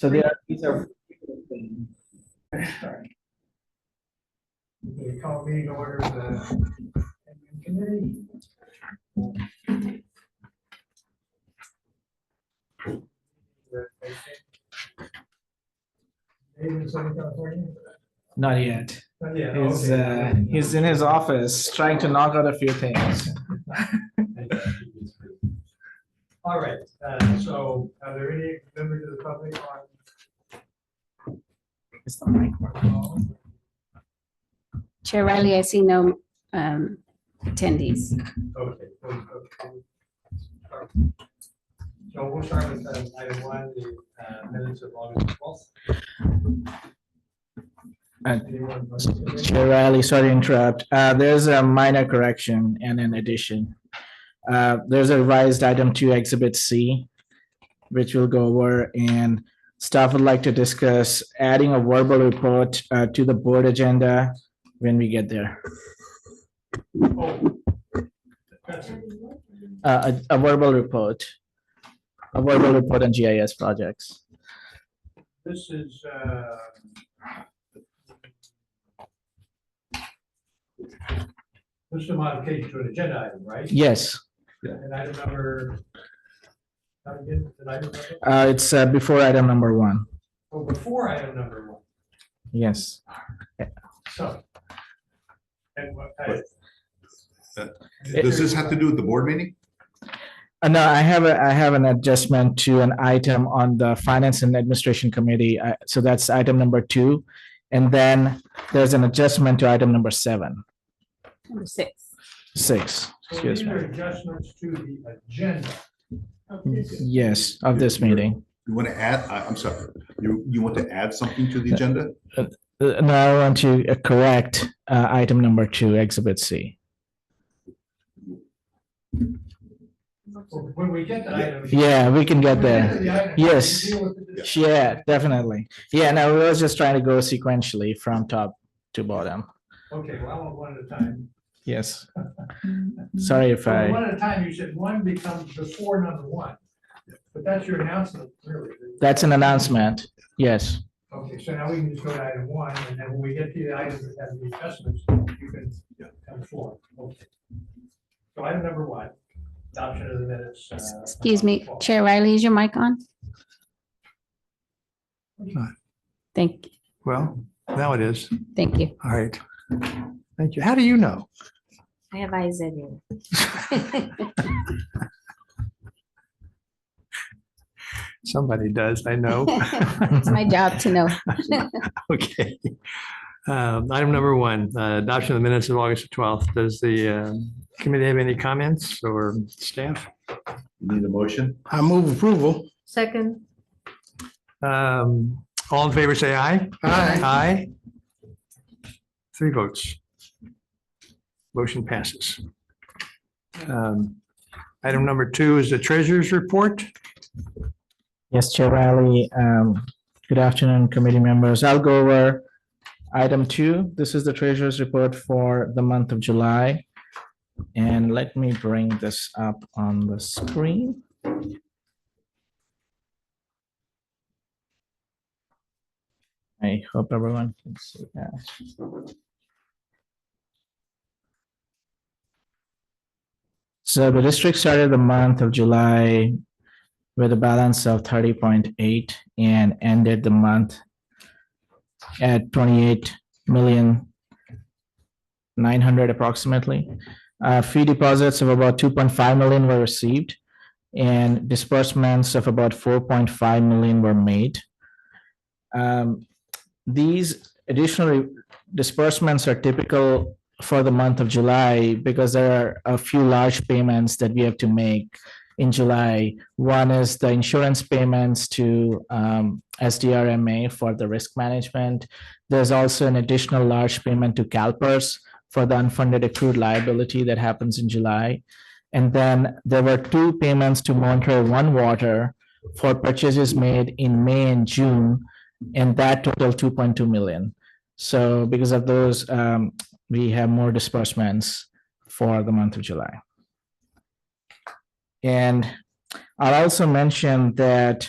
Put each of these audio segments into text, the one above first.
So these are. Sorry. We call meeting to order the committee. David in Southern California? Not yet. Not yet, He's in his office trying to knock out a few things. All right, so are there any members of the public on? It's the mic working? Chair Riley, I see no attendees. Okay. So we'll start with item one, the minutes of August 12th. Chair Riley, sorry to interrupt. There's a minor correction and an addition. There's a revised item 2, Exhibit C, which we'll go over, and staff would like to discuss adding a verbal report to the board agenda when we get there. Oh, that's it. A verbal report. A verbal report on GIS projects. This is a modification to an agenda item, right? Yes, And item number. How again, did I remember? it's before item number 1. Oh, before item number 1. Yes. So. And what? Does this have to do with the board meeting? No, I have an adjustment to an item on the Finance and Administration Committee. So that's item number 2. And then there's an adjustment to item number 7. Number 6. 6, So excuse these are me. adjustments to the agenda. Yes, of this meeting. You want to add, I'm sorry, you want to add something to the agenda? No, I want to correct item number 2, Exhibit C. When we get to item. Yeah, we can get there. When we get to the item, Yes. we deal with it. Yeah, definitely. Yeah, no, we was just trying to go sequentially from top to bottom. Okay, well, I want one at a time. Yes. Sorry if I, One at a time, you said one becomes before number 1. But that's your announcement, really. that's an announcement. Yes. Okay, so now we can just go to item 1, and then when we get to the items that have the adjustments, you can come forward. Okay. So item number 1, adoption of the minutes. Excuse me, Chair Riley, is your mic on? Thank you. Well, now it is. Thank you. All right. Thank you. How do you know? I have eyes everywhere. Somebody does, I know. It's my job to know. Okay. Item number 1, adoption of the minutes of August 12th. Does the committee have any comments or staff? Need a motion? I move approval. Second. All in favor, say aye. Aye. Aye. 3 votes. Motion passes. Item number 2 is the treasurer's report. Yes, Chair Riley. Good afternoon, committee members. I'll go over item 2. This is the treasurer's report for the month of July. And let me bring this up on the screen. I hope everyone can see that. So the district started the month of July with a balance of 30.8 and ended the month at 28,900,000 approximately. Fee deposits of about 2.5 million were received and disbursements of about 4.5 million were made. These additional disbursements are typical for the month of July because there are a few large payments that we have to make in July. One is the insurance payments to SDRMA for the risk management. There's also an additional large payment to CalPERS for the unfunded accrued liability that happens in July. And then there were 2 payments to Montreal One Water for purchases made in May and June, and that total 2.2 million. So because of those, we have more disbursements for the month of July. And I'll also mention that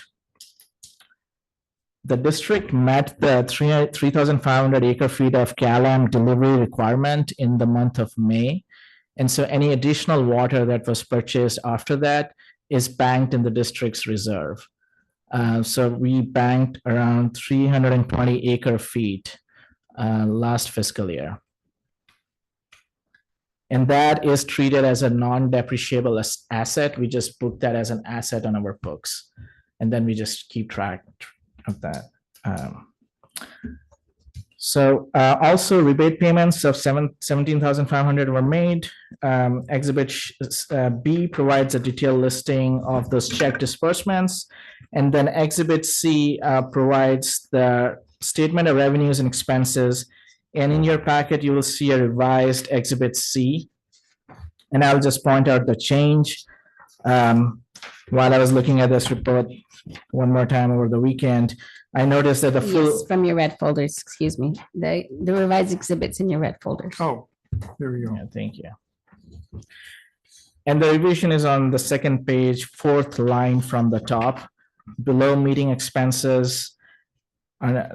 the district met the 3,500 acre feet of CalAm delivery requirement in the month of May. And so any additional water that was purchased after that is banked in the district's reserve. So we banked around 320 acre feet last fiscal year. And that is treated as a non-depreciable asset. We just book that as an asset on our books. And then we just keep track of that. Also rebate payments of 17,500 were made. Exhibit B provides a detailed listing of those check disbursements. And then Exhibit C provides the statement of revenues and expenses. And in your packet, you will see a revised Exhibit C. And I'll just point out the change. While I was looking at this report one more time over the weekend, I noticed that the full. Yes, from your red folders, excuse me. The revised exhibits in your red folders. Oh, there we go. Yeah, thank you. And the revision is on the second page, fourth line from the top, below meeting expenses.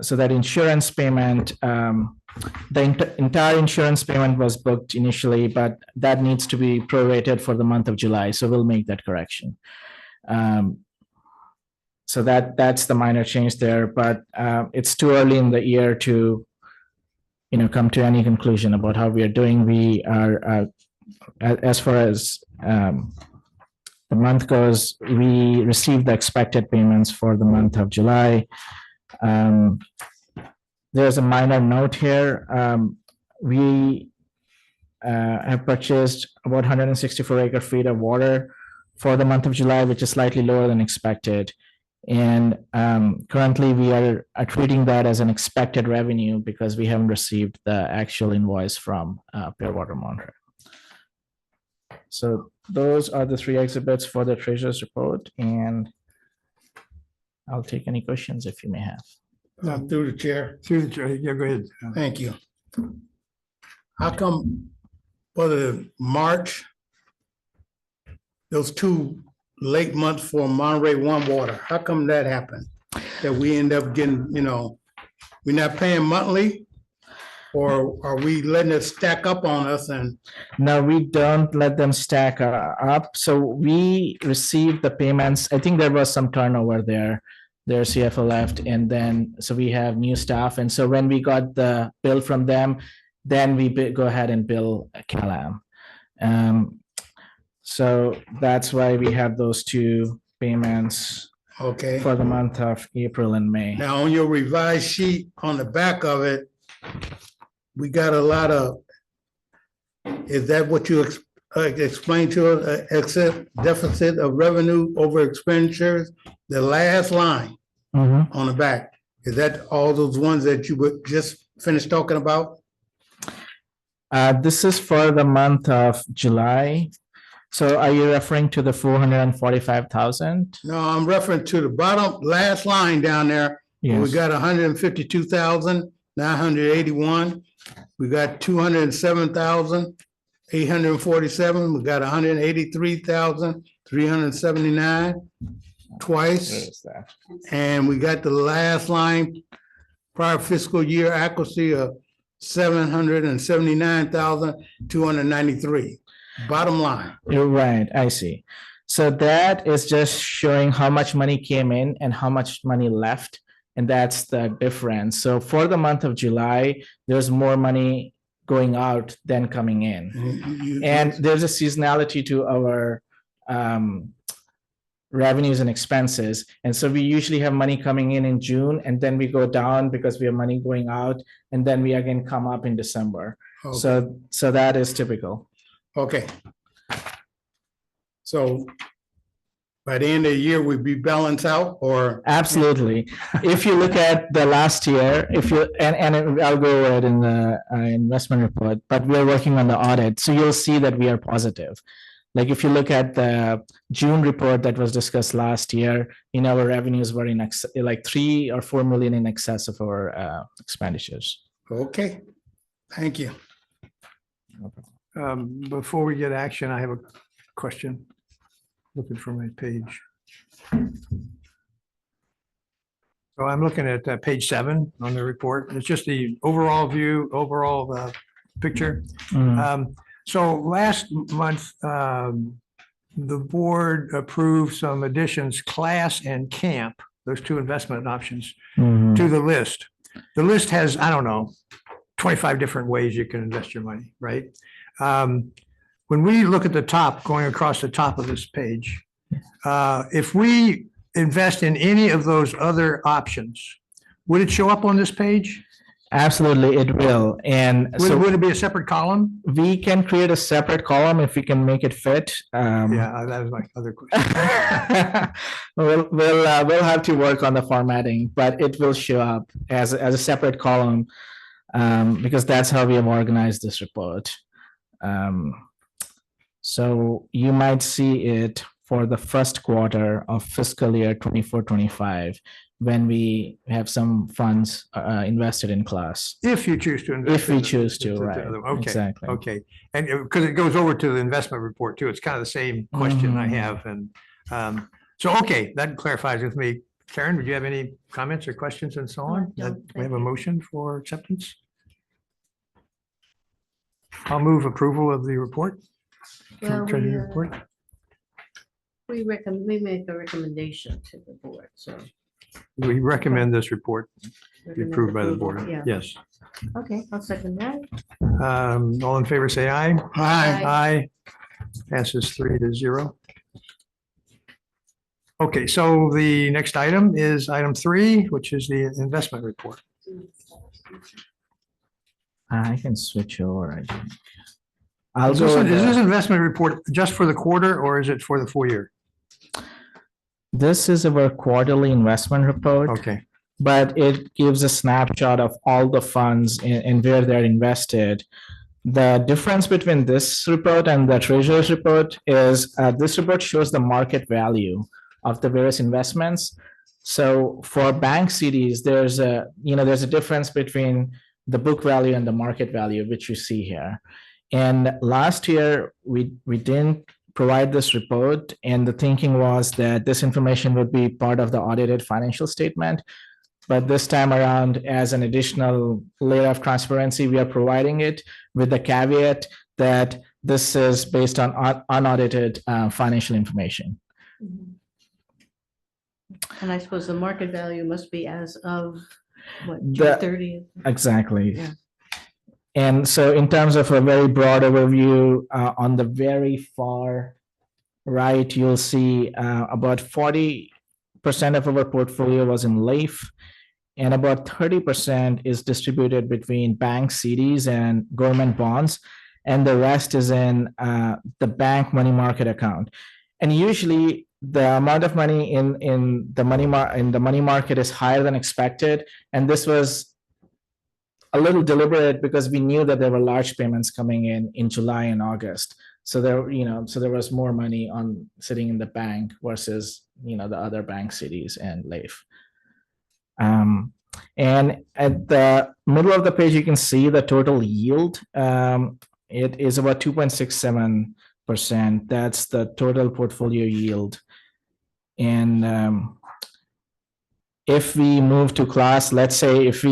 So that insurance payment, the entire insurance payment was booked initially, but that needs to be prorated for the month of July. So we'll make that correction. So that's the minor change there, but it's too early in the year to, come to any conclusion about how we are doing. We are, as far as the month goes, we received the expected payments for the month of July. There's a minor note here. We have purchased about 164 acre feet of water for the month of July, which is slightly lower than expected. And currently we are treating that as an expected revenue because we haven't received the actual invoice from Pure Water Monterey. So those are the three exhibits for the treasurer's report, and I'll take any questions if you may have. Through the chair. Through the chair, yeah, go ahead. Thank you. How come for the March, those 2 late months for Monterey One Water, how come that happened? That we end up getting, we're not paying monthly? Or are we letting it stack up on us and? No, we don't let them stack up. So we received the payments. I think there was some turnover there. Their CFO left, and then so we have new staff. And so when we got the bill from them, then we go ahead and bill CalAm. So that's why we have those 2 payments Okay. for the month of April and May. Now, on your revised sheet, on the back of it, we got a lot of, is that what you explained to us, except deficit of revenue over expenditures? The last line on the back, is that all those ones that you would just finished talking about? This is for the month of July. So are you referring to the 445,000? No, I'm referring to the bottom last line down there. Where we Yes. got 152,981. We got 207,847. We got 183,379 twice. Where is that? And we got the last line, prior fiscal year accuracy of 779,293. Bottom line. You're right, I see. So that is just showing how much money came in and how much money left, and that's the difference. So for the month of July, there's more money going out than coming in. And there's a seasonality to our revenues and expenses. And so we usually have money coming in June, and then we go down because we have money going out, and then we again come up in December. Okay. So that is typical. Okay. So by the end of the year, we'd be balanced out, or? Absolutely. If you look at the last year, and I'll go over it in the investment report, but we're working on the audit. So you'll see that we are positive. Like if you look at the June report that was discussed last year, our revenues were in like 3 or 4 million in excess of our expenditures. Okay, thank you. Before we get action, I have a question. Looking for my page. So I'm looking at page 7 on the report. It's just the overall view, overall picture. Mm, So last month, the board approved some additions, class and camp, those two investment options, mhm. to the list. The list has, I don't know, 25 different ways you can invest your money, right? When we look at the top, going across the top of this page, if we invest in any of those other options, would it show up on this page? Absolutely, it will. And so Would it be a separate column? we can create a separate column if we can make it fit. Yeah, that was my other question. We'll have to work on the formatting, but it will show up as a separate column, because that's how we have organized this report. So you might see it for the first quarter of fiscal year 24-25, when we have some funds invested in class. If you choose to invest. If we in the- choose to, the right? other one. Okay, Exactly. okay. And because it goes over to the investment report too. It's kind of the same question I Mhm. have. And so, okay, that clarifies with me. Karen, would you have any comments or questions and so on? No, We have a thank you. motion for acceptance? I'll move approval of the report. Well, Treasury report. we make a recommendation to the board, so. We recommend this report be recommend approved by the approval, board. Yeah, Yes. okay, I'll second that. All in favor, say aye. Hi, Aye. Passes 3-0. Okay, so the next item is item 3, which is the investment report. I can switch over, I think. I'll Is go. this, with is this the- investment report just for the quarter or is it for the full year? This is our quarterly investment report, Okay, but it gives a snapshot of all the funds and where they're invested. The difference between this report and the treasurer's report is this report shows the market value of the various investments. So for bank CDs, there's a difference between the book value and the market value, which you see here. And last year, we didn't provide this report, and the thinking was that this information would be part of the audited financial statement. But this time around, as an additional layer of transparency, we are providing it with the caveat that this is based on unaudited financial information. And I suppose the market value must be as of, what, The- June 30th? Exactly. Yeah. And so in terms of a very broad overview, on the very far right, you'll see about 40% of our portfolio was in LAIF, and about 30% is distributed between bank CDs and government bonds, and the rest is in the bank money market account. And usually the amount of money in the money market is higher than expected, and this was a little deliberate because we knew that there were large payments coming in July and August. So there was more money sitting in the bank versus the other bank CDs and LAIF. And at the middle of the page, you can see the total yield. It is about 2.67%. That's the total portfolio yield. And if we move to class, let's say if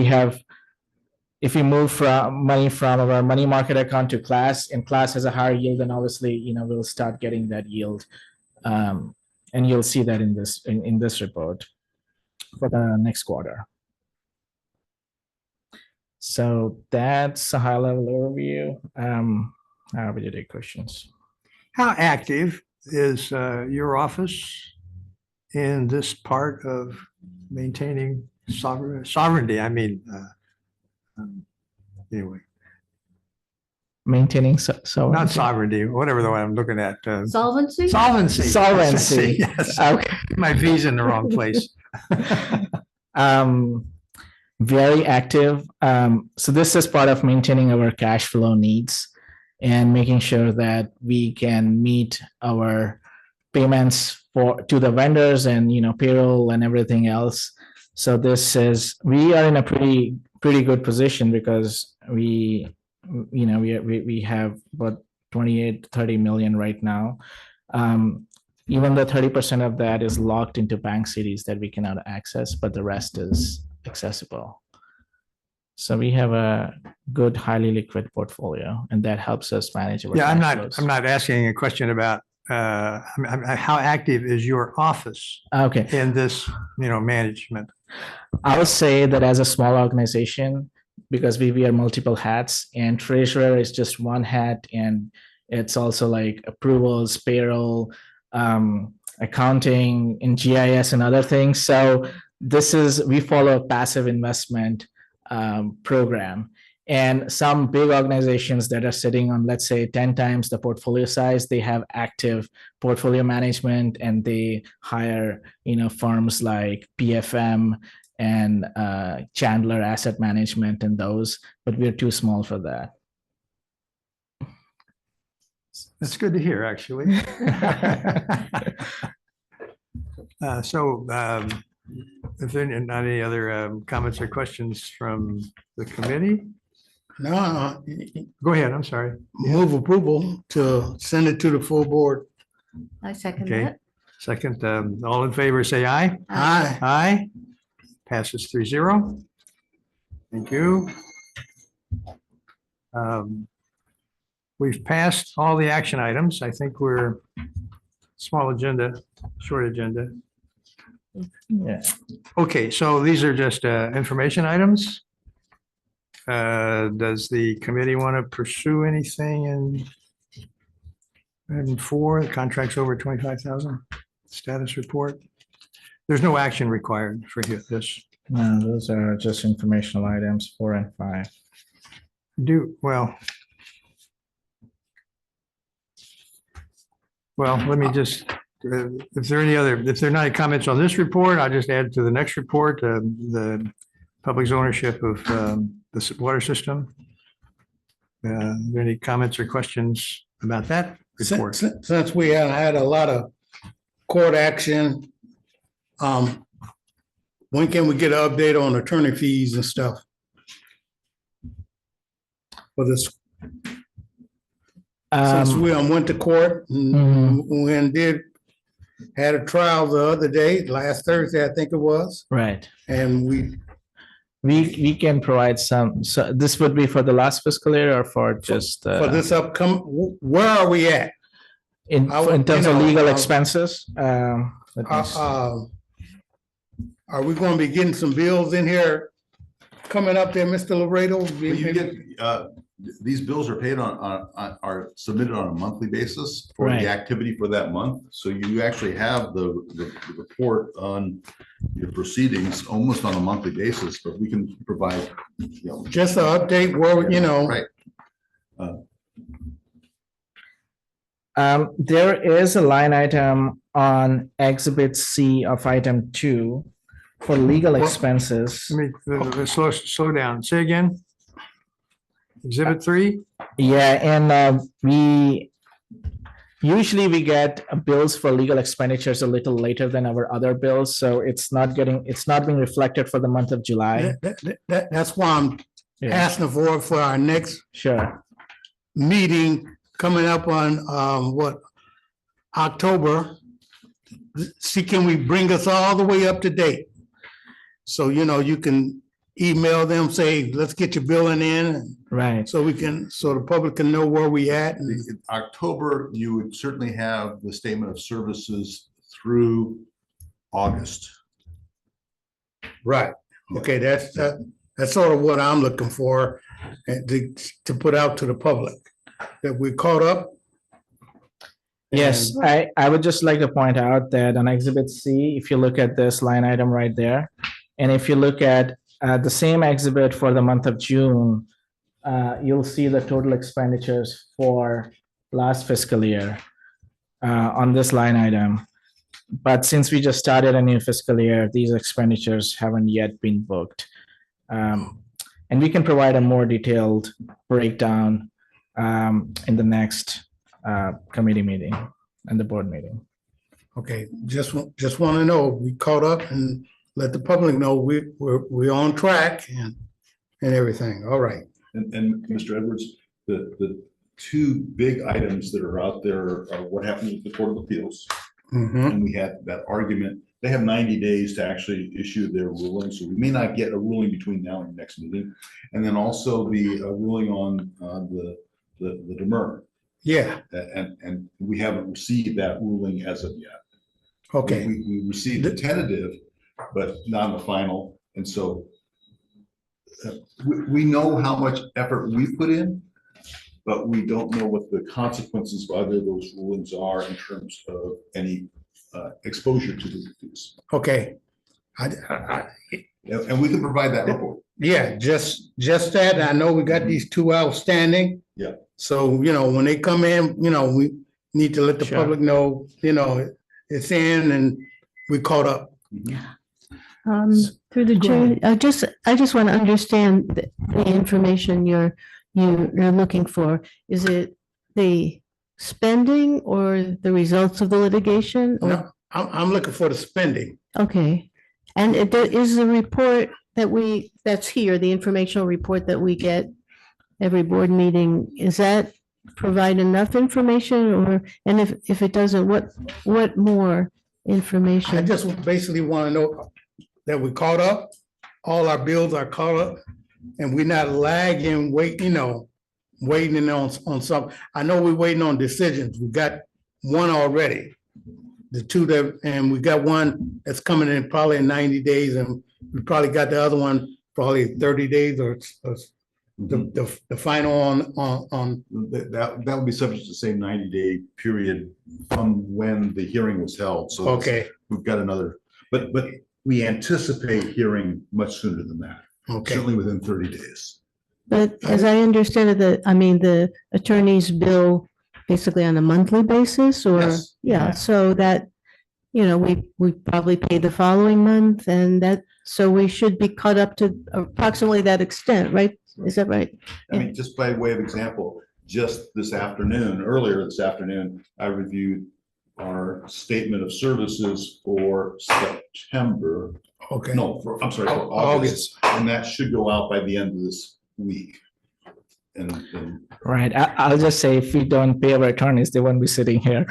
we move money from our money market account to class, and class has a higher yield, then obviously, we'll start getting that yield. And you'll see that in this report for the next quarter. So that's a high level overview. Happy to take questions. how active is your office in this part of maintaining sovereignty? I mean, anyway, Maintaining not sovereignty, whatever the one I'm looking at. Solvency? Solvency. Solvency. Yes. Okay. My V's in the wrong place. Very active. So this is part of maintaining our cash flow needs and making sure that we can meet our payments to the vendors and payroll and everything else. So we are in a pretty good position because we have about 28-30 million right now. Even though 30% of that is locked into bank CDs that we cannot access, but the rest is accessible. So we have a good, highly liquid portfolio, and that helps us manage our Yeah, cash flows. I'm not asking a question about, how active is your office Okay, in this, management? I would say that as a small organization, because we wear multiple hats, and treasurer is just one hat, and it's also like approvals, payroll, accounting, and GIS and other things. So we follow a passive investment program. And some big organizations that are sitting on, let's say, 10 times the portfolio size, they have active portfolio management, and they hire, firms like PFM and Chandler Asset Management and those, but we're too small for that. That's good to hear, actually. If there are not any other comments or questions from the committee, No, go ahead, I'm sorry. move approval to send it to the full board. I second Okay. that. Second, all in favor, say aye. Aye. Aye. Passes 3-0. Thank you. We've passed all the action items. I think we're small agenda, short agenda. Yeah. Okay, so these are just information items. Does the committee want to pursue anything in item 4, the contracts over 25,000 status report? There's no action required for this. No, those are just informational items, 4 and 5. Let me just, if there are not any comments on this report, I'll just add to the next report, the public's ownership of the water system. Are there any comments or questions about that report? Since we have had a lot of court action, when can we get an update on attorney fees and stuff? For this, since we went to court and had a trial the other day, last Thursday, I think it was, Right. and We can provide some, so this would be for the last fiscal year or for just for this upcoming, where are we at? in terms of legal expenses? Let me see. Are we going to be getting some bills in here coming up there, Mr. Laredo? You get, these bills are paid are submitted on a monthly basis for Right. the activity for that month. So you actually have the report on your proceedings almost on a monthly basis, but we can provide, Just an update where, right. There is a line item on Exhibit C of item 2 for legal expenses. Let me slow down. Say again. Exhibit 3? Yeah, and we get bills for legal expenditures a little later than our other bills, so it's not being reflected for the month of July. That's why I'm asking for our next Sure. meeting coming up on October. See, can we bring us all the way up to date? So, you can email them, say, let's get your billing in. Right. So the public can know where we at. And In October, you would certainly have the statement of services through August. right. Okay, that's sort of what I'm looking for, and to put out to the public, that we caught up. Yes, I would just like to point out that on Exhibit C, if you look at this line item right there, and if you look at the same exhibit for the month of June, you'll see the total expenditures for last fiscal year on this line item. But since we just started a new fiscal year, these expenditures haven't yet been booked. And we can provide a more detailed breakdown in the next committee meeting and the board meeting. Okay, just want to know, we caught up and let the public know we're on track and everything. All right. And Mr. Edwards, the two big items that are out there are what happened with the Court of Appeals. Mhm. And we had that argument. They have 90 days to actually issue their ruling, so we may not get a ruling between now and the next meeting. And then also the ruling on the demur. Yeah, And we haven't received that ruling as of yet. okay. We received the tentative, but not the final. And so we know how much effort we've put in, but we don't know what the consequences of either of those rulings are in terms of any exposure to the fees. Okay. And we can provide that report. Yeah, just that. I know we got these two outstanding. Yeah. So, when they come in, we need to let the Sure. public know, it's in and we caught up. Through the Go chair, I just want to understand the information you're looking for. Is it the spending or the results of the litigation? Or No, I'm looking for the spending. okay, and is the report that's here, the informational report that we get every board meeting, is that provide enough information, or and if it doesn't, what more I information? just basically want to know that we caught up, all our bills are caught up, and we're not lagging, waiting on some. I know we're waiting on decisions. We got one already. The two and we got one that's coming in probably in 90 days, and we probably got the other one probably 30 days or the final on. That would be subject to the same 90-day period from when the hearing was held. So Okay, we've got another, but we anticipate hearing much sooner than that, okay. certainly within 30 days. But as I understand it, the attorneys bill basically on a monthly basis, or, Yes. yeah, so that, we probably pay the following month, and so we should be caught up to approximately that extent, right? Is that right? I mean, just by way of example, just earlier this afternoon, I reviewed our statement of services for September. Okay. No, I'm sorry, for August, and that should go out by the end of this week. And Right. I'll just say if we don't pay our attorneys, they won't be sitting here.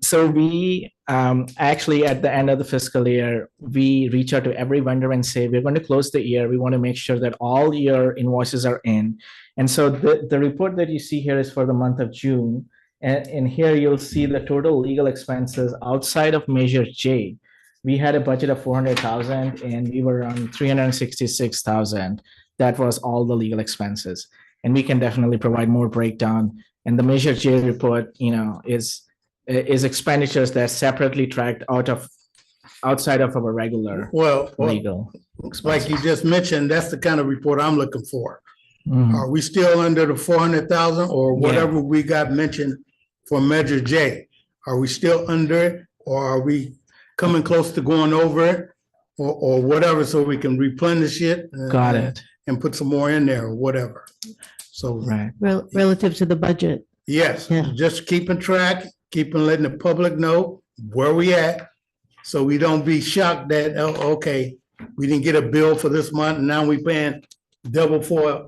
So we actually at the end of the fiscal year, we reach out to every vendor and say, we're going to close the year. We want to make sure that all your invoices are in. And so the report that you see here is for the month of June. And here you'll see the total legal expenses outside of Measure J. We had a budget of 400,000 and we were on 366,000. That was all the legal expenses. And we can definitely provide more breakdown. And the Measure J report, is expenditures that separately tracked outside of our regular Well, legal. like you just mentioned, that's the kind of report I'm looking for. Mhm. Are we still under the 400,000 or whatever we got mentioned for Measure J? Are we still under it, or are we coming close to going over it, or whatever, so we can replenish it? Got it. And put some more in there or whatever. So, Right. Relative to the budget. yes, Yeah. just keeping track, letting the public know where we at. So we don't be shocked that, oh, okay, we didn't get a bill for this month and now we paying double for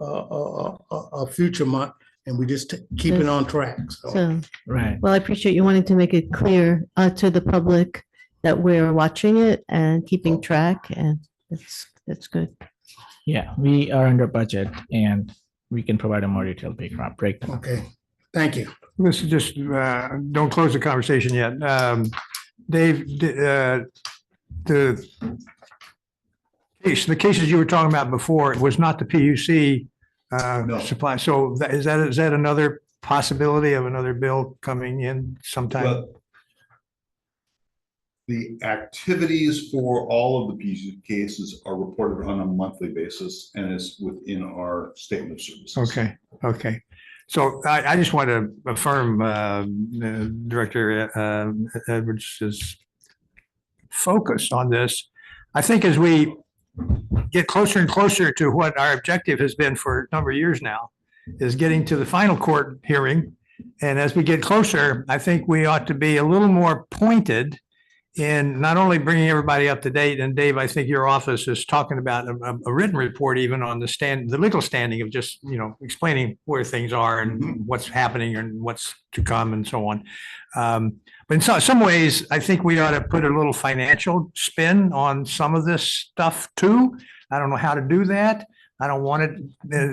a future month, and we just keep it on track. So, So, Right. well, I appreciate you wanting to make it clear to the public that we're watching it and keeping track, and that's good. Yeah, we are under budget and we can provide a more detailed breakdown. okay, thank you. This is just, don't close the conversation yet. Dave, the cases you were talking about before, it was not the PUC No. supply. So is that another possibility of another bill coming in sometime? But the activities for all of the PUC cases are reported on a monthly basis and is within our statement of services. Okay. So I just want to affirm Director Edwards' focus on this. I think as we get closer and closer to what our objective has been for a number of years now, is getting to the final court hearing. And as we get closer, I think we ought to be a little more pointed in not only bringing everybody up to date, and Dave, I think your office is talking about a written report even on the legal standing of just, explaining where things are and what's happening and what's to come and so on. But in some ways, I think we ought to put a little financial spin on some of this stuff too. I don't know how to do that. I don't want it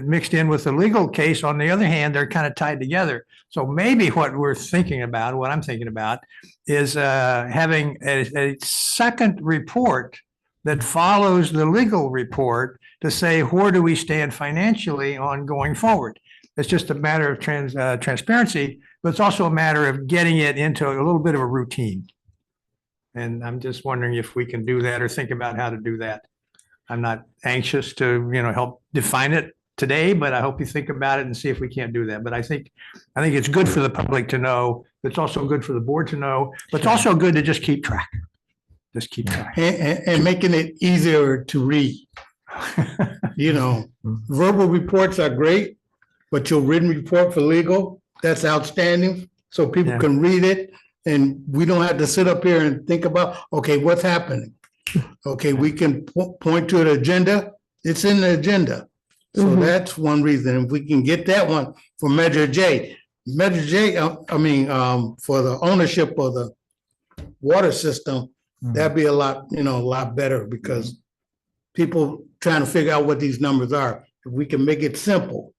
mixed in with the legal case. On the other hand, they're kind of tied together. So maybe what I'm thinking about is having a second report that follows the legal report to say, where do we stand financially on going forward? It's just a matter of transparency, but it's also a matter of getting it into a little bit of a routine. And I'm just wondering if we can do that or think about how to do that. I'm not anxious to, help define it today, but I hope you think about it and see if we can't do that. But I think it's good for the public to know. It's also good for the board to know, but it's also good to just keep track. Just keep track. And making it easier to read. Verbal reports are great, but your written report for legal, that's outstanding. So people can read it and we don't have to sit up here and think about, okay, what's happening? Okay, we can point to an agenda. It's in the agenda. So that's one reason. If we can get that one for Measure J. Measure J, for the ownership of the water system, that'd be a lot better because people trying to figure out what these numbers are. If we can make it simple.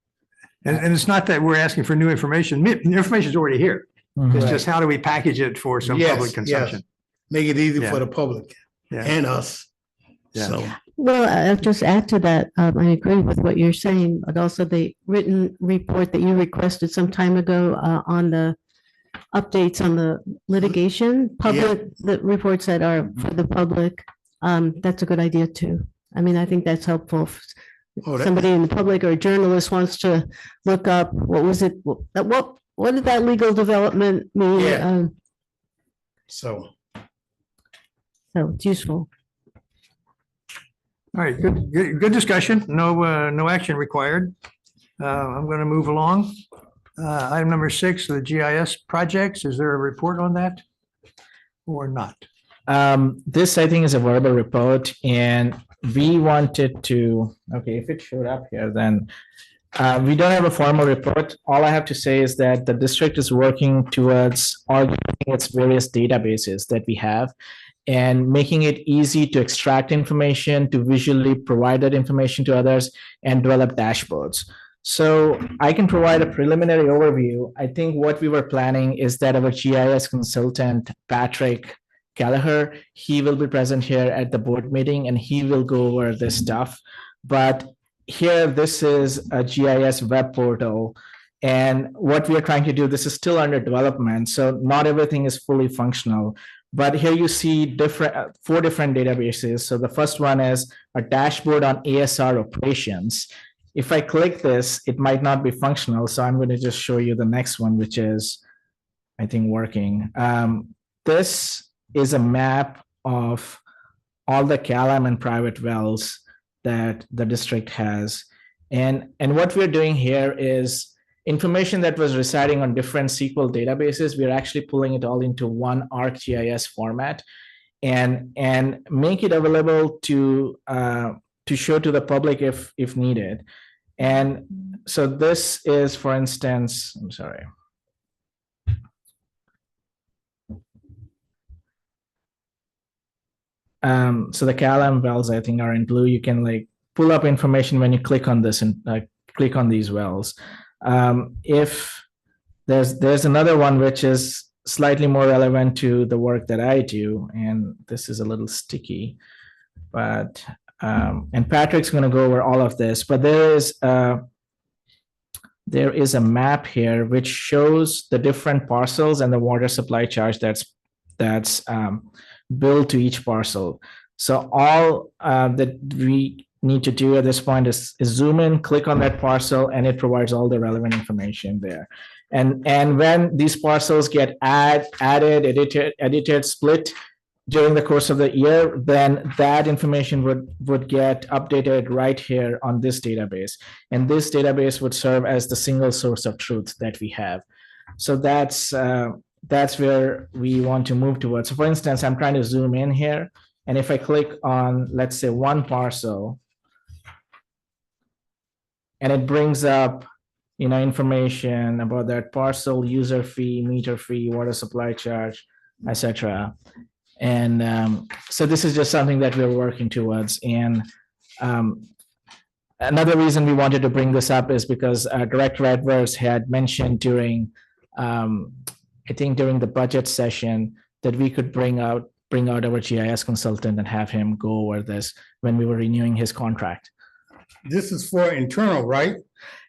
And it's not that we're asking for new information. The information is already here. It's just how do we package it for some public consumption? Make it easy for the public and us. Yeah. So. Well, I'll just add to that. I agree with what you're saying, but also the written report that you requested some time ago on the updates on the litigation, the reports that are for the public. That's a good idea too. I mean, I think that's helpful. If somebody in the public or a journalist wants to look up, what was it? What did that legal development mean? Yeah. So it's useful. All right, good discussion. No action required. I'm going to move along. Item number 6, the GIS projects. Is there a report on that or not? This, I think, is a verbal report, and we wanted to, okay, if it showed up here, then we don't have a formal report. All I have to say is that the district is working towards organizing its various databases that we have and making it easy to extract information, to visually provide that information to others, and develop dashboards. So I can provide a preliminary overview. I think what we were planning is that our GIS consultant, Patrick Gallagher, he will be present here at the board meeting and he will go over this stuff. But here, this is a GIS web portal. And what we are trying to do, this is still under development. So not everything is fully functional. But here you see 4 different databases. So the first one is a dashboard on ASR operations. If I click this, it might not be functional. So I'm going to just show you the next one, which is, I think, working. This is a map of all the CalAm and private wells that the district has. And what we're doing here is information that was residing on different SQL databases. We're actually pulling it all into one ArcGIS format and make it available to show to the public if needed. And so this is, for instance, I'm sorry. So the CalAm wells, I think, are in blue. You can pull up information when you click on this and click on these wells. If there's another one which is slightly more relevant to the work that I do, and this is a little sticky, but and Patrick's going to go over all of this, but there is a map here which shows the different parcels and the water supply charge that's billed to each parcel. So all that we need to do at this point is zoom in, click on that parcel, and it provides all the relevant information there. And when these parcels get added, edited, split during the course of the year, then that information would get updated right here on this database. And this database would serve as the single source of truth that we have. So that's that's where we want to move towards. So for instance, I'm trying to zoom in here, and if I click on, let's say, one parcel, and it brings up, information about that parcel, user fee, meter fee, water supply charge, etc. And so this is just something that we're working towards. And another reason we wanted to bring this up is because Director Edwards had mentioned during, I think during the budget session, that we could bring out our GIS consultant and have him go over this when we were renewing his contract. This is for internal, right?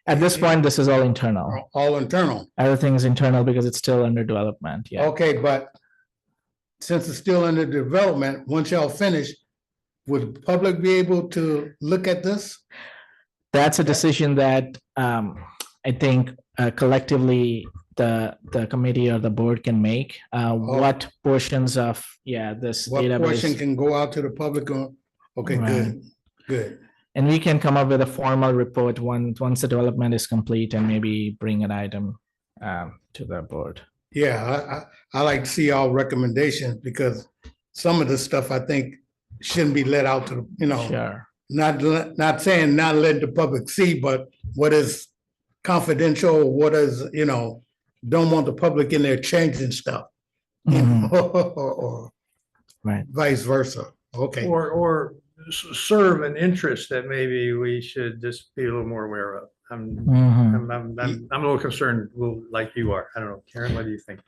At this point, this is all internal. All internal. Everything is internal because it's still under development. Yeah. Okay, but since it's still under development, once y'all finish, would the public be able to look at this? That's a decision that I think collectively the committee or the board can make. What portions of this What portion database, can go out to the public? Okay, Right. good, good. and we can come up with a formal report once the development is complete and maybe bring an item to the board. Yeah, I like to see all recommendations because some of the stuff I think shouldn't be let out to, Sure. not saying not letting the public see, but what is confidential, what is, don't want the public in there changing stuff. Mhm. Or Right. vice versa. Okay, Or serve an interest that maybe we should just be a little more aware of. Mhm. I'm a little concerned, like you are. I don't know. Karen, what do you think?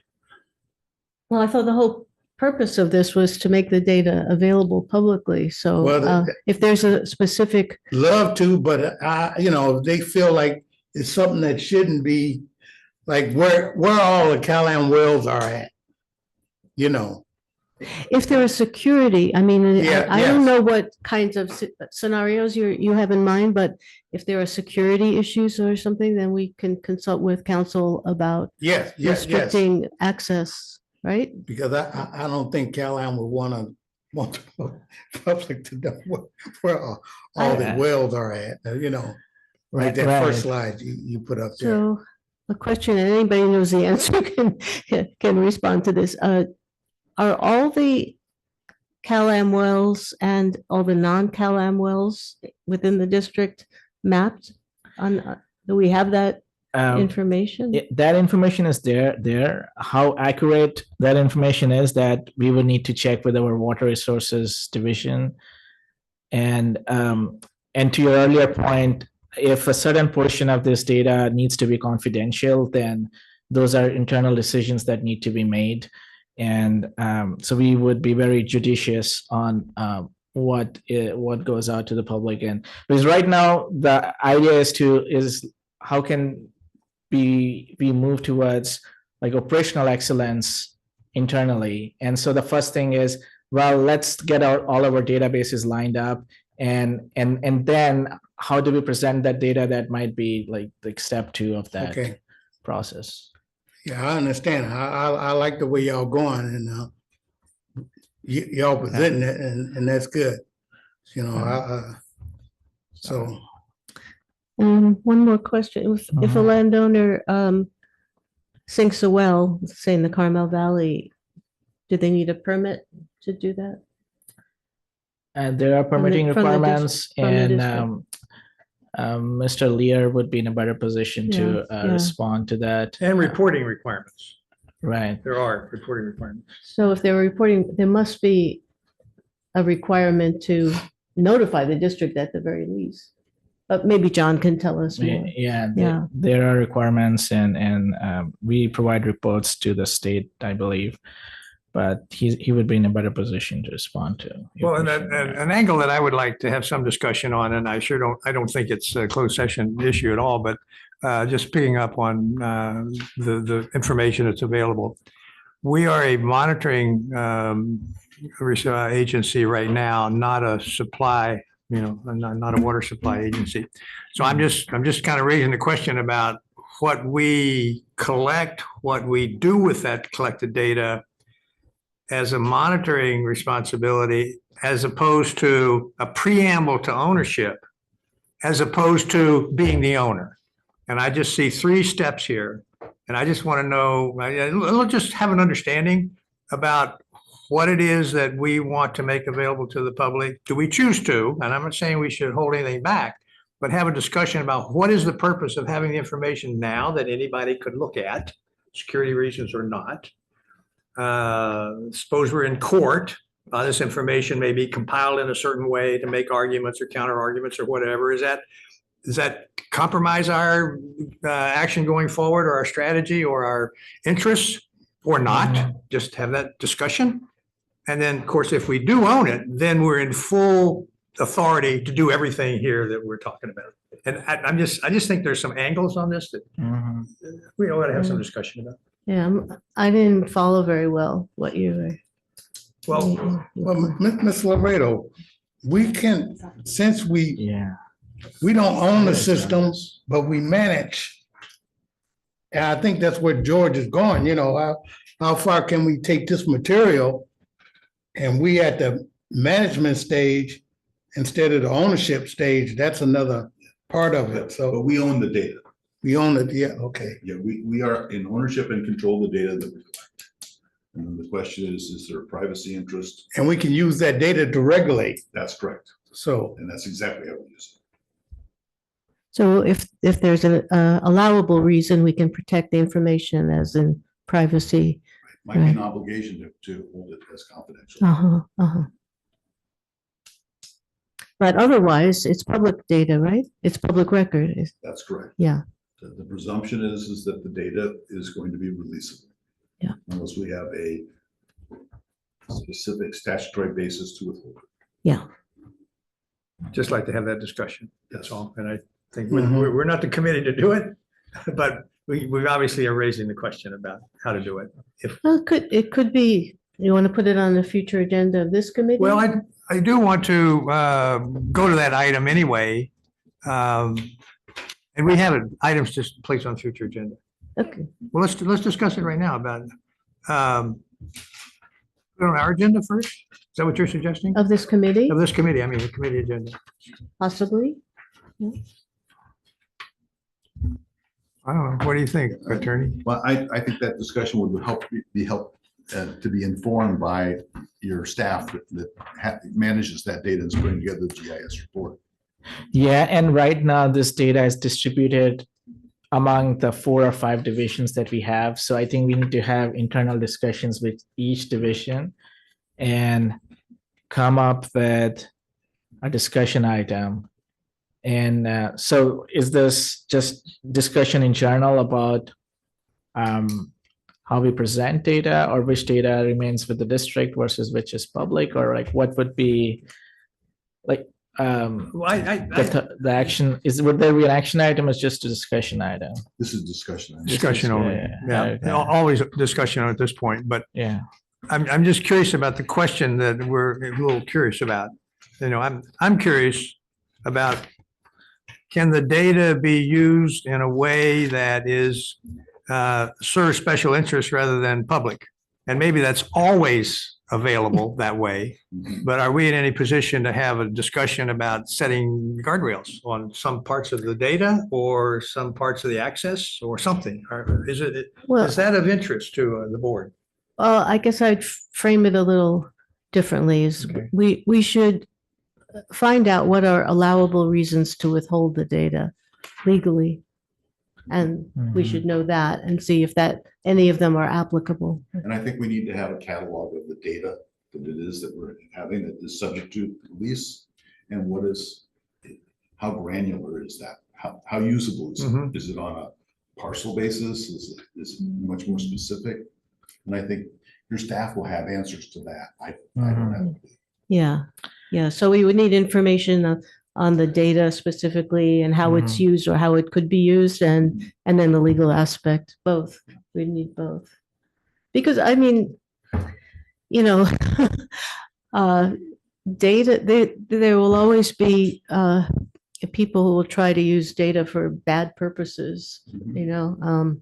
Well, I thought the whole purpose of this was to make the data available publicly. So Well, if there's a specific, love to, but they feel like it's something that shouldn't be, like where all the Callahan wells are at. if there is security, I mean, Yeah, I don't yes. know what kinds of scenarios you have in mind, but if there are security issues or something, then we can consult with council about Yes, yes, yes. restricting access, right? Because I don't think Callahan would want the public to know where all the I- wells are at, like Right, that first right. slide you put up there. So a question, and anybody knows the answer can respond to this. Are all the Calam wells and all the non-Calam wells within the district mapped on, do we have that information? That information is there. How accurate that information is, that we would need to check with our water resources division. And to your earlier point, if a certain portion of this data needs to be confidential, then those are internal decisions that need to be made. And so we would be very judicious on what goes out to the public. And because right now the idea is how can we move towards like operational excellence internally. And so the first thing is, well, let's get all of our databases lined up, and then how do we present that data? That might be like step 2 of that Okay. process. Yeah, I understand. I like the way y'all going, and y'all presenting it, and that's good. So One more question. If a landowner sinks a well, say in the Carmel Valley, do they need a permit to do that? And there are permitting from the requirements, from the and district. Mr. Lear would be in a better position to Yeah, yeah. respond to that. And reporting requirements. Right. There are reporting requirements. So if they're reporting, there must be a requirement to notify the district at the very least. But maybe John can tell us more. Yeah, Yeah. there are requirements, and we provide reports to the state, I believe. But he would be in a better position to respond to your Well, and question. an angle that I would like to have some discussion on, and I don't think it's a closed session issue at all, but just picking up on the information that's available. We are a monitoring agency right now, not a supply, not a water supply agency. So I'm just kind of raising the question about what we collect, what we do with that collected data as a monitoring responsibility, as opposed to a preamble to ownership, as opposed to being the owner. And I just see 3 steps here. And I just want to know, we'll just have an understanding about what it is that we want to make available to the public. Do we choose to? And I'm not saying we should hold anything back, but have a discussion about what is the purpose of having the information now that anybody could look at, security reasons or not. Suppose we're in court, this information may be compiled in a certain way to make arguments or counter arguments or whatever. Does that compromise our action going forward or our strategy or our interests or not? Just have that discussion. And then, of course, if we do own it, then we're in full authority to do everything here that we're talking about. And I just think there's some angles on this that we ought to have some discussion about. Yeah, I didn't follow very well what you were. Well, Well, Ms. Laredo, we can, since Yeah. we don't own the systems, but we manage. And I think that's where George is going, you know, how far can we take this material? And we at the management stage instead of the ownership stage, that's another part of it. But So we own the data. we own it, yeah, okay. Yeah, we are in ownership and control of the data that we collect. And then the question is there a privacy interest? And we can use that data to regulate, That's correct. so. And that's exactly how we use it. So if there's an allowable reason, we can protect the information as in privacy. Might be an obligation to hold it as confidential. Uh-huh, uh-huh. But otherwise, it's public data, right? It's public record. That's correct. Yeah. The presumption is that the data is going to be releasable. Yeah. Unless we have a specific statutory basis to withhold it. Yeah. just like to have that discussion. That's all. And I think Mhm. we're not the committee to do it, but we obviously are raising the question about how to do it. Well, it could be, you want to put it on the future agenda of this committee? Well, I do want to go to that item anyway. And we have items just placed on future agenda. Okay, Well, let's discuss it right now about put it on our agenda first. Is that what you're suggesting? of this committee, Of this committee, I mean, the committee agenda. possibly? I don't know. What do you think, attorney? Well, I think that discussion would help to be informed by your staff that manages that data and is putting together the GIS report. Yeah, and right now this data is distributed among the 4 or 5 divisions that we have. So I think we need to have internal discussions with each division and come up with a discussion item. And so is this just discussion in general about how we present data, or which data remains with the district versus which is public, or like what would be like Well, the action is, would there be an action item or just a discussion item? This is discussion. discussion only. Yeah, Okay. always discussion at this point, but Yeah. I'm just curious about the question that we're a little curious about. You know, I'm curious about, can the data be used in a way that is serves special interest rather than public? And maybe that's always available that way, but are we in any position to have a discussion about setting guardrails on some parts of the data or some parts of the access or something? Or is Well, that of interest to the board? I guess I'd frame it a little differently, is Okay. we should find out what are allowable reasons to withhold the data legally. And we Mhm. should know that and see if any of them are applicable. And I think we need to have a catalog of the data that it is that we're having that is subject to release, and how granular is that? How usable is it? Mhm. Is it on a parcel basis? Is it much more specific? And I think your staff will have answers to that. I don't have. Yeah, yeah. So we would need information on the data specifically and how it's used or how it could be used, and then the legal aspect, both. We need both. Because I mean, you know, data, there will always be people who will try to use data for bad purposes, you know,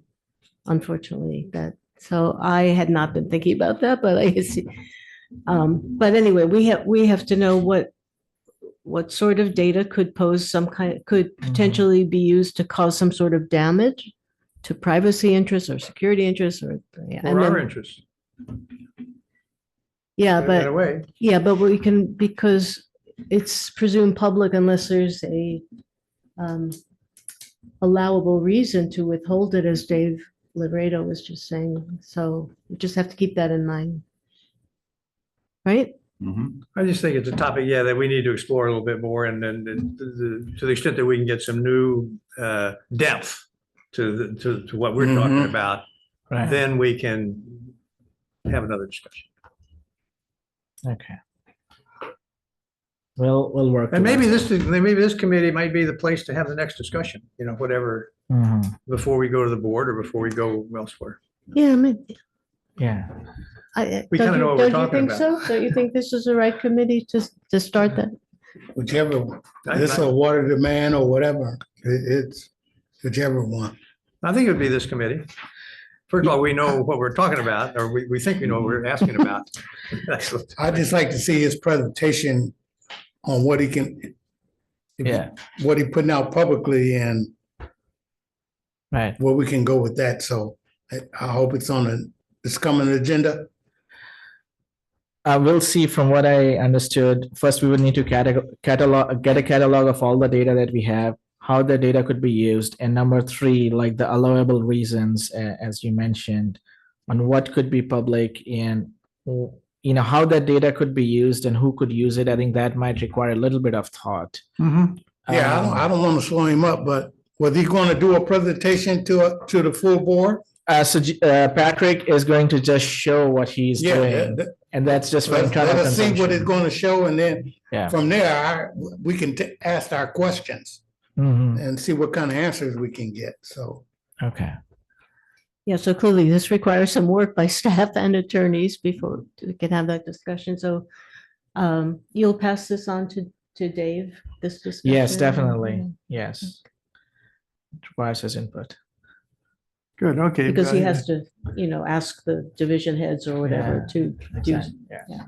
unfortunately so I had not been thinking about that, but I see. But anyway, we have to know what sort of data could pose could potentially be used to cause some sort of damage to privacy interests or security interests or. Yeah, and For our then- interests. Yeah, In that but, way. yeah, but we can, because it's presumed public unless there's a allowable reason to withhold it, as Dave Laredo was just saying. So we just have to keep that in mind. Right? Mhm. I just think it's a topic, yeah, that we need to explore a little bit more and then to the extent that we can get some new depth to what we're talking Mhm. about, Right, then we can have another discussion. okay. We'll work. And maybe towards this committee might be the place to have the next discussion, whatever, it. Mhm, before we go to the board or before we go elsewhere. Yeah, I mean, yeah, We kinda know what we're talking Don't you think so? Don't you think this is the right committee to start that? Whichever, I- this or water demand or whatever, it's whichever one. I think it would be this committee. First of all, we know what we're talking about, or we think we know what we're asking about. That's what- I'd just like to see his presentation on what he can, yeah, what he putting out publicly and right. where we can go with that. So I hope it's on this coming agenda. We'll see. From what I understood, first we would need to get a catalog of all the data that we have, how the data could be used, and number three, like the allowable reasons, as you mentioned, on what could be public and how that data could be used and who could use it. I think that might require a little bit of thought. Mhm. Yeah, I don't want to slow him up, but was he going to do a presentation to the full board? Patrick is going to just show what he's Yeah, doing, and that's just for let internal us see what it's consumption. going to show, and then Yeah. from there, we can ask our questions Mhm, and see what kind of answers we can get. So okay. Yeah, so clearly this requires some work by staff and attorneys before we can have that discussion. So you'll pass this on to Dave, this discussion? Yes, definitely. Yes. It requires his input. Good, okay. Because he has to, ask the division heads or whatever Yeah, to do. Exactly, yeah.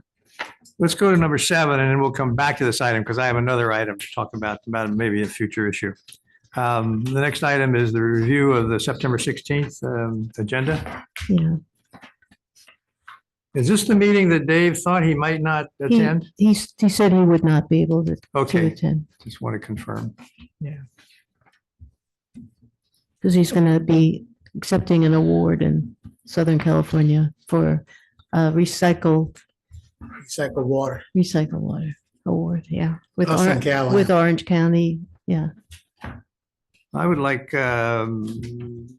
Let's go to number 7, and then we'll come back to this item because I have another item to talk about maybe a future issue. The next item is the review of the September 16th agenda. Yeah. Is this the meeting that Dave thought he might not attend? He said he would not be able to Okay, attend just want to confirm. because he's going to be accepting an award in Southern California for recycled water. water award. Yeah. Us in Caroline. With Orange County. Yeah. I would like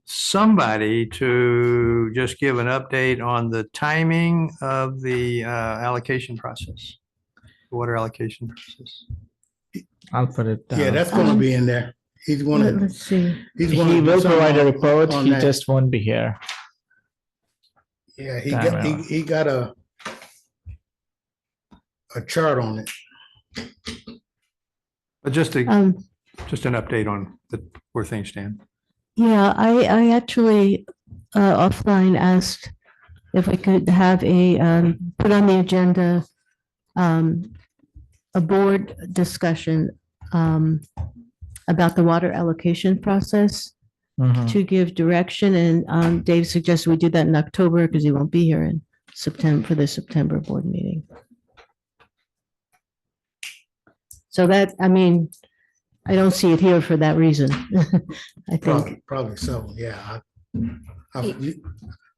somebody to just give an update on the timing of the allocation process, the water allocation process. I'll put it down. Yeah, that's going to be in there. He's going to. Let's see. He's gonna He do will something provide a on- report. on He that. just won't be here. Yeah, Timeout. he got a chart on it. But just an update on where things stand. Yeah, I actually offline asked if we could have put on the agenda a board discussion about the water allocation process Mhm. to give direction. And Dave suggested we do that in October because he won't be here in September for the September board meeting. So that, I don't see it here for that reason. I think, Probably so, yeah.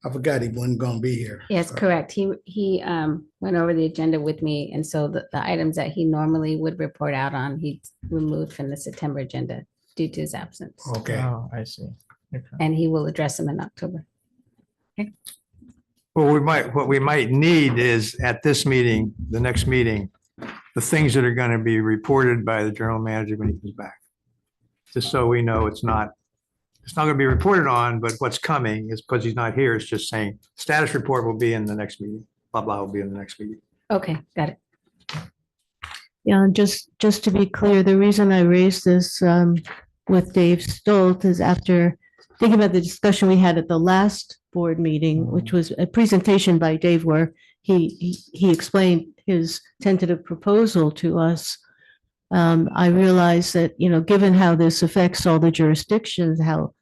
I forgot he wasn't going to be here. Yes, correct. He went over the agenda with me, and so the items that he normally would report out on, he removed from the September agenda due to his absence. Okay. Oh, I see. Okay. And he will address them in October. Well, what we might need is at this meeting, the next meeting, the things that are going to be reported by the general manager when he comes back. Just so we know it's not going to be reported on, but what's coming is because he's not here, it's just saying status report will be in the next meeting, blah, blah, will be in the next meeting. Okay, got it. yeah, just to be clear, the reason I raised this with Dave Stolt is after thinking about the discussion we had at the last board meeting, which was a presentation by Dave where he explained his tentative proposal to us. I realized that, given how this affects all the jurisdictions, how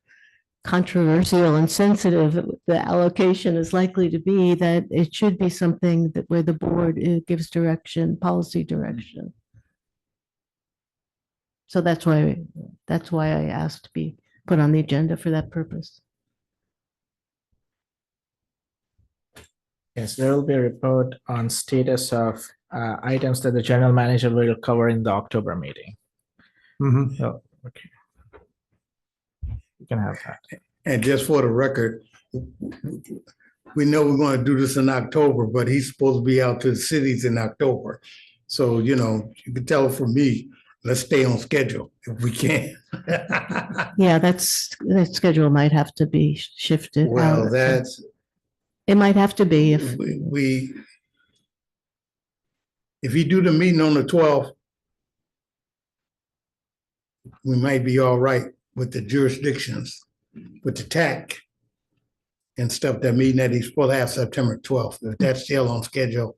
controversial and sensitive the allocation is likely to be, that it should be something that where the board gives direction, policy direction. So that's why I asked to be put on the agenda for that purpose. Yes, there will be a report on status of items that the general manager will cover in the October meeting. Mhm. So, okay. You can have that. And just for the record, we know we're gonna do this in October, but he's supposed to be out to the cities in October. So, you know, you can tell from me, let's stay on schedule if we can. Yeah, that schedule might have to be shifted Well, out. that's, It might have to be if, if you do the meeting on the 12th, we might be all right with the jurisdictions, with the TAC and stuff, that meeting that he's supposed to have September 12th. If that's still on schedule,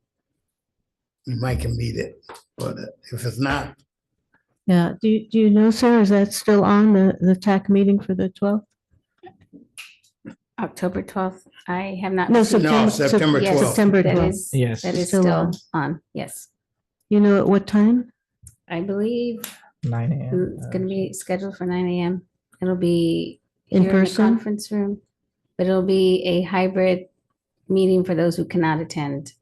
we might can meet it, but if it's not, yeah. Do you know, sir, is that still on the TAC meeting for the 12th? October 12th, I have not. No, received- September Yes, 12th. September That 12th. is, Yes. that is Still still on. on, yes. You know at what time? I believe 9 a.m. it's gonna be scheduled for 9 a.m. It'll be In here the person? conference room, but it'll be a hybrid meeting for those who cannot attend in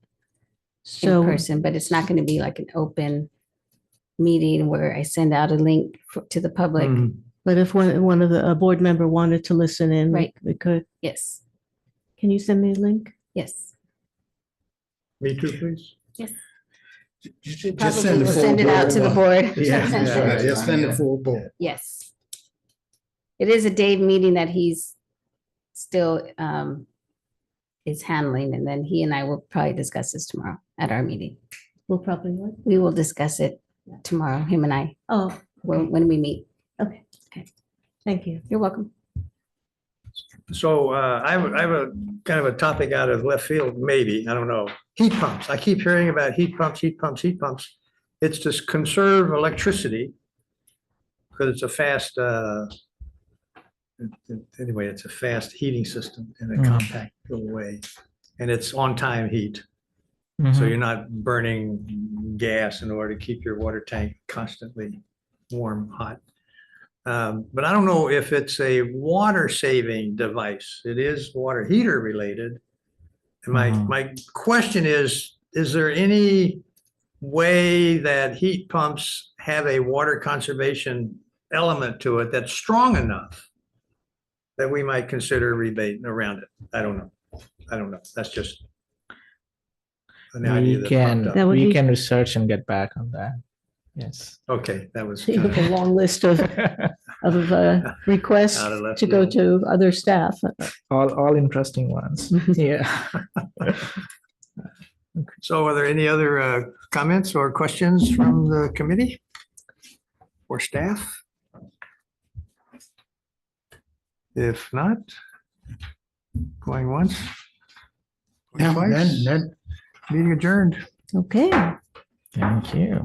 So, person, but it's not going to be like an open meeting where I send out a link to the public. Mhm. but if one of a board member wanted to listen in, Right. we could. Yes, Can you send me a link? yes. Me too, please. just Probably send will the full send it out to the board. Yeah, just send the full board. Yes. It is a Dave meeting that he's still is handling, and then he and I will probably discuss this tomorrow at our meeting. We'll probably what? We will discuss it tomorrow, him and I, Oh, when we meet. okay. Okay. Thank you. You're welcome. So I have a kind of a topic out of left field, maybe, I don't know. Heat pumps. I keep hearing about heat pumps, heat pumps, heat pumps. It's to conserve electricity because it's a fast, anyway, it's a fast heating system in a Mhm. compact little way. And it's on-time heat. So Mhm. you're not burning gas in order to keep your water tank constantly warm, hot. But I don't know if it's a water saving device. It is water heater related. And my question is there any way that heat pumps have a water conservation element to it that's strong enough that we might consider rebate around it? I don't know. That's just an idea We that can, popped That up. would we be- can research and get back on that. Yes. Okay, that was You have a kind long list of requests Out of left to go field. to other staff. All interesting ones. Yeah. so are there any other comments or questions from the committee or staff? If not, going once, going Yeah, twice, then, meeting adjourned. Okay. Thank you.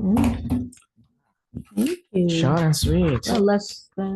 Thank you. Short and sweet. Well, less than.